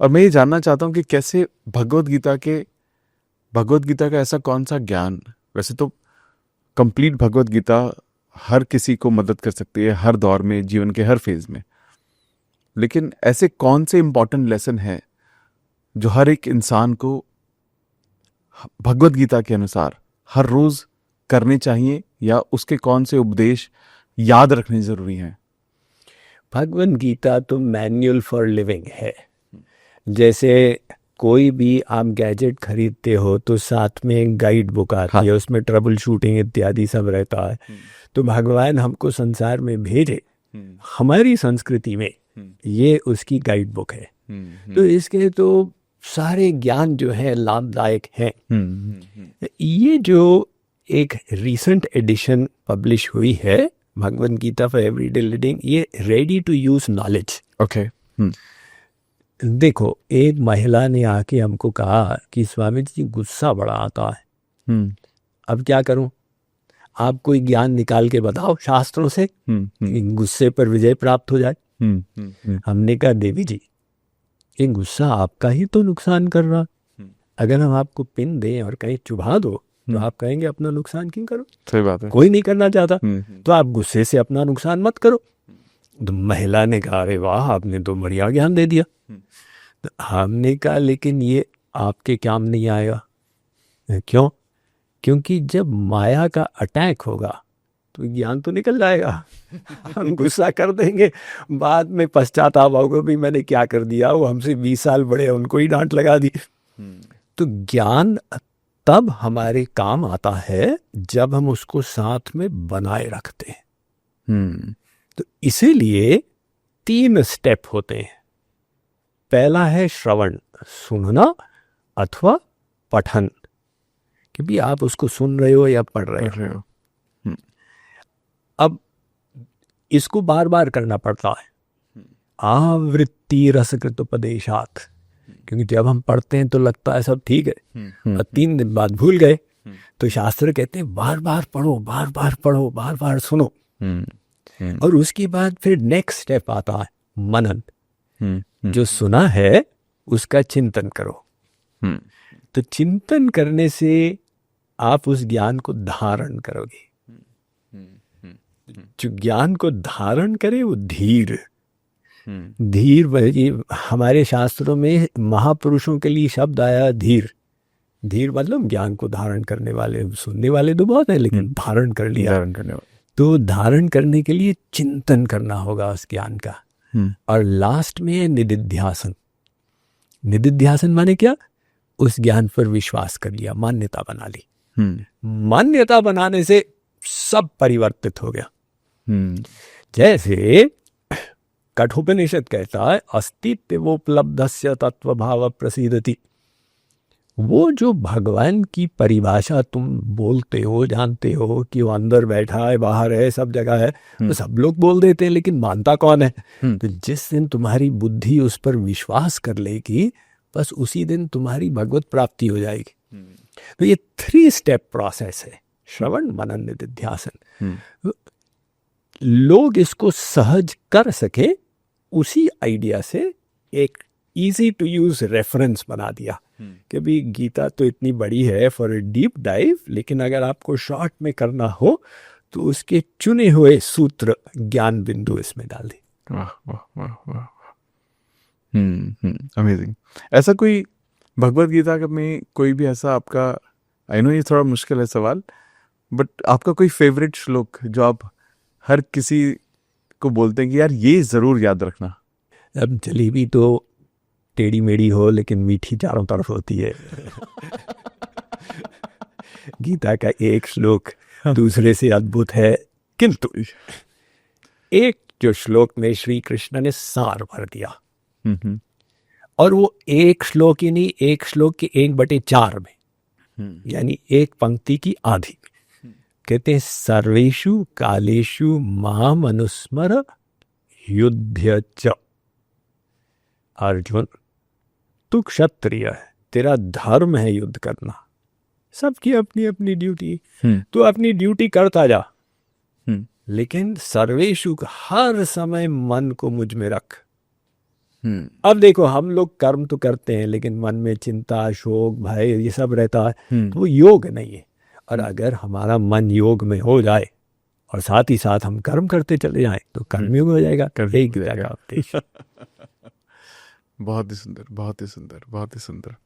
और मैं ये जानना चाहता हूँ कि कैसे भगवत गीता का ऐसा कौन सा ज्ञान, वैसे तो कंप्लीट भगवत गीता हर किसी को मदद कर सकती है हर दौर में, जीवन के हर फेज में, लेकिन ऐसे कौन से इंपॉर्टेंट लेसन हैं जो हर एक इंसान को भगवत गीता के अनुसार हर रोज करने चाहिए, या उसके कौन से उपदेश याद रखने जरूरी हैं? भगवत गीता तो मैन्युअल फॉर लिविंग है। जैसे कोई भी आप गैजेट खरीदते हो तो साथ में एक गाइड बुक आती है, उसमें ट्रबल शूटिंग इत्यादि सब रहता है। तो भगवान हमको संसार में भेजे हमारी संस्कृति में, ये उसकी गाइड बुक है। तो इसके तो सारे ज्ञान जो है लाभदायक हैं। ये जो एक रीसेंट एडिशन पब्लिश हुई है Bhagavad Gita for everyday living, ये ready to use knowledge. Okay. देखो, एक महिला ने आके हमको कहा कि स्वामी जी गुस्सा बड़ा आता है, अब क्या करूं? आप कोई ज्ञान निकाल के बताओ शास्त्रों से कि गुस्से पर विजय प्राप्त हो जाए। हमने कहा देवी जी, ये गुस्सा आपका ही तो नुकसान कर रहा। अगर हम आपको पिन दें और कहीं चुभा दो तो आप कहेंगे अपना नुकसान क्यों करो? सही बात है। कोई नहीं करना चाहता, तो आप गुस्से से अपना नुकसान मत करो। तो महिला ने कहा अरे वाह, आपने तो बढ़िया ज्ञान दे दिया। तो हमने कहा लेकिन ये आपके काम नहीं आएगा। क्यों? क्योंकि जब माया का अटैक होगा तो ज्ञान तो निकल जाएगा। हम गुस्सा कर देंगे, बाद में पश्चाताप होगा भी मैंने क्या कर दिया, वो हमसे 20 साल बड़े हैं, उनको ही डांट लगा दी। तो ज्ञान तब हमारे काम आता है जब हम उसको साथ में बनाए रखते हैं। तो इसीलिए 3 स्टेप होते हैं। पहला है श्रवण, सुनना अथवा पठन, कि भी आप उसको सुन रहे हो या पढ़ रहे हो। अब इसको बार बार करना पड़ता है, आवृत्ति रसकृत उपदेशात, क्योंकि जब हम पढ़ते हैं तो लगता है सब ठीक है, और 3 दिन बाद भूल गए। तो शास्त्र कहते हैं बार बार पढ़ो, बार बार पढ़ो, बार बार सुनो। और उसके बाद फिर नेक्स्ट स्टेप आता है मनन। जो सुना है उसका चिंतन करो। तो चिंतन करने से आप उस ज्ञान को धारण करोगे। जो ज्ञान को धारण करे वो धीर। धीर, हमारे शास्त्रों में महापुरुषों के लिए शब्द आया धीर। धीर मतलब ज्ञान को धारण करने वाले। सुनने वाले तो बहुत है, लेकिन धारण कर लिया। धारण करने वाले। तो धारण करने के लिए चिंतन करना होगा उस ज्ञान का। और लास्ट में है निदिध्यासन। निदिध्यासन माने क्या? उस ज्ञान पर विश्वास कर लिया, मान्यता बना ली। मान्यता बनाने से सब परिवर्तित हो गया। जैसे कठोपनिषद कहता है अस्तित्वोपलब्धस्य तत्व भाव प्रसीदति। वो जो भगवान की परिभाषा तुम बोलते हो, जानते हो कि वो अंदर बैठा है, बाहर है, सब जगह है, तो सब लोग बोल देते हैं, लेकिन मानता कौन है? तो जिस दिन तुम्हारी बुद्धि उस पर विश्वास कर लेगी, बस उसी दिन तुम्हारी भगवत प्राप्ति हो जाएगी। तो ये 3 स्टेप प्रोसेस है, श्रवण मनन निदिध्यासन। लोग इसको सहज कर सके, उसी आइडिया से एक इजी टू यूज रेफरेंस बना दिया कि भी गीता तो इतनी बड़ी है फॉर ए डीप डाइव, लेकिन अगर आपको शॉर्ट में करना हो तो उसके चुने हुए सूत्र, ज्ञान बिंदु इसमें डाल दी। वाह वाह वाह वाह। अमेजिंग। ऐसा कोई भगवत गीता में कोई भी ऐसा आपका, आई नो ये थोड़ा मुश्किल है सवाल, बट आपका कोई फेवरेट श्लोक जो आप हर किसी को बोलते हैं कि यार ये जरूर याद रखना? अब जलेबी तो टेढ़ी मेढ़ी हो लेकिन मीठी चारों तरफ होती है। गीता का एक श्लोक दूसरे से अद्भुत है, किंतु एक जो श्लोक में श्री कृष्ण ने सार भर दिया, और वो एक श्लोक ही नहीं, एक श्लोक के 1/4 में, यानी एक पंक्ति की आधी। कहते हैं सर्वेषु कालेषु माम अनुस्मर युध्य च। अर्जुन, तू क्षत्रिय है, तेरा धर्म है युद्ध करना, सबकी अपनी अपनी ड्यूटी, तू अपनी ड्यूटी करता जा, लेकिन सर्वेषु, हर समय मन को मुझ में रख। अब देखो हम लोग कर्म तो करते हैं लेकिन मन में चिंता, शोक, भय ये सब रहता है, तो वो योग नहीं है। और अगर हमारा मन योग में हो जाए और साथ ही साथ हम कर्म करते चले जाएं तो कर्मयोग हो जाएगा। एक जगह बहुत ही सुंदर, बहुत ही सुंदर, बहुत ही सुंदर।